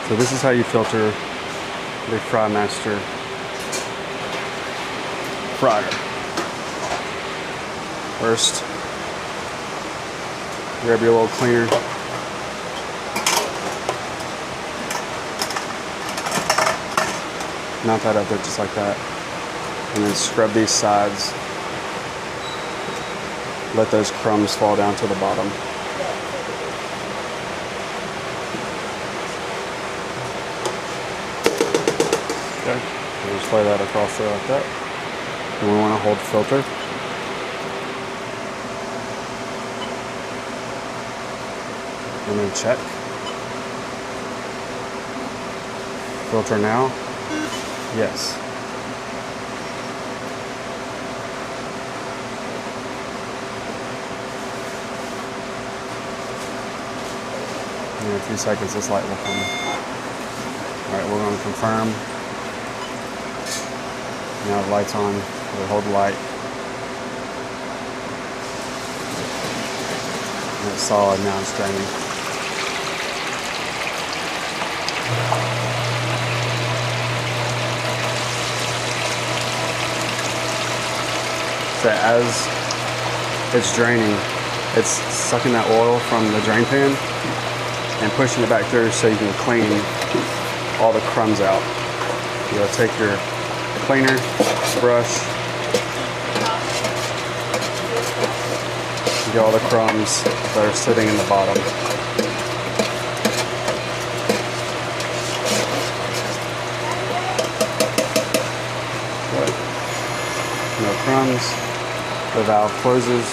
So this is how you filter the Frymaster fryer. First, grab your little cleaner. Mount that up there just like that. And then scrub these sides. Let those crumbs fall down to the bottom. Okay, we'll just lay that across there like that. And we want to hold filter. And then check. Filter now. Yes. In a few seconds this light will come. Alright, we're going to confirm. Now the light's on. We'll hold the light. And it's solid, now it's draining. So as it's draining, it's sucking that oil from the drain pan and pushing it back through so you can clean all the crumbs out. You'll take your cleaner, brush, get all the crumbs that are sitting in the bottom. Good. No crumbs. The valve closes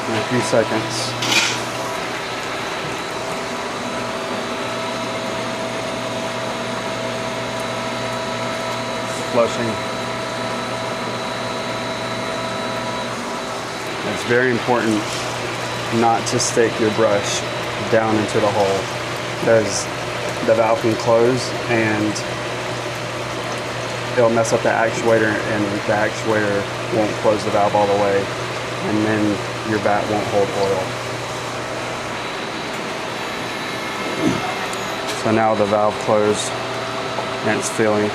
in a few seconds. Flushing. It's very important not to stick your brush down into the hole because the valve can close and it'll mess up the actuator and the actuator won't close the valve all the way and then your vat won't hold oil. So now the valve closed and it's filling.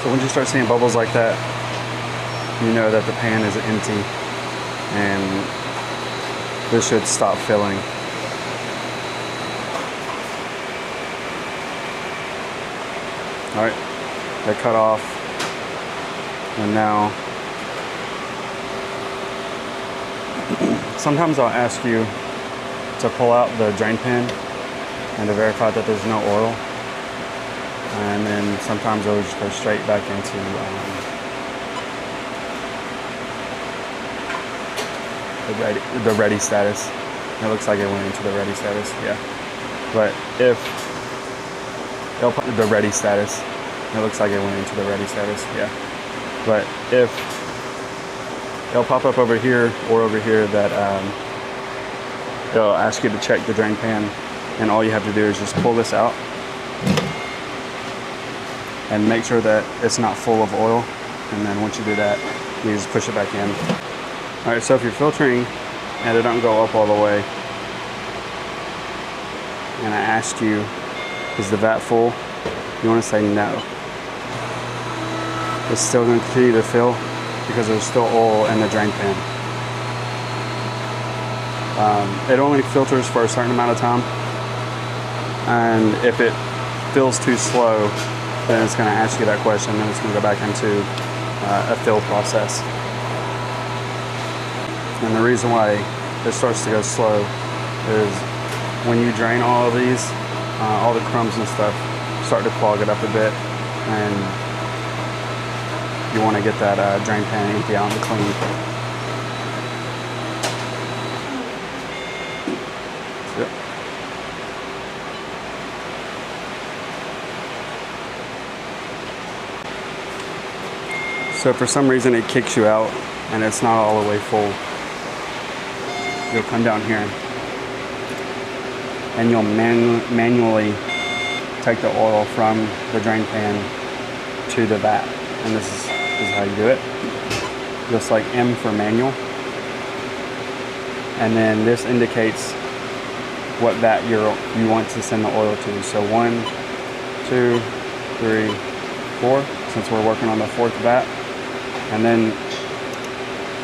So once you start seeing bubbles like that, you know that the pan is empty and this should stop filling. Alright, they cut off and now sometimes I'll ask you to pull out the drain pan and to verify that there's no oil. And then sometimes it'll just go straight back into the ready status. It looks like it went into the ready status, yeah. But if it'll put the ready status, it looks like it went into the ready status, yeah. But if it'll pop up over here or over here that it'll ask you to check the drain pan, and all you have to do is just pull this out and make sure that it's not full of oil. And then once you do that, you just push it back in. All right, so if you're filtering and it don't go up all the way, and I asked you, is the vat full? You want to say no. It's still going to continue to fill because there's still oil in the drain pan. It only filters for a certain amount of time, and if it fills too slow, then it's going to ask you that question, then it's going to go back into a fill process. And the reason why it starts to go slow is when you drain all of these, all the crumbs and stuff start to clog it up a bit, and you want to get that drain pan empty out and clean. Yep. So for some reason it kicks you out and it's not all the way full, you'll come down here and you'll manually take the oil from the drain pan to the vat. And this is how you do it. Just like M for manual. And then this indicates what vat you want to send the oil to. So 1, 2, 3, 4, since we're working on the 4th vat. And then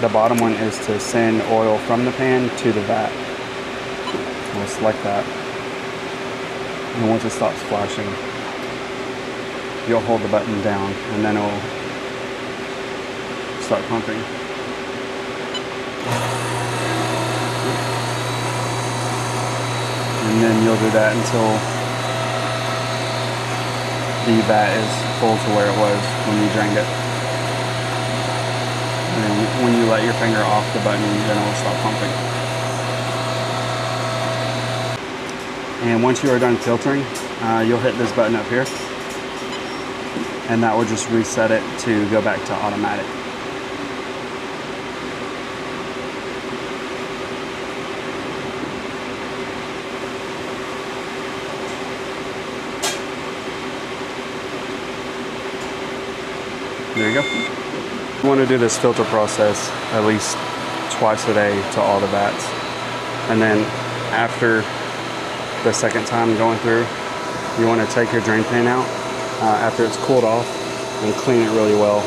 the bottom one is to send oil from the pan to the vat. We'll select that. And once it stops flashing, you'll hold the button down and then it'll start pumping. And then you'll do that until the vat is full to where it was when you drained it. And when you let your finger off the button, then it will stop pumping. And once you are done filtering, you'll hit this button up here, and that will just reset it to go back to automatic. There you go. You want to do this filter process at least twice a day to all the vats. And then after the second time going through, you want to take your drain pan out after it's cooled off and clean it really well.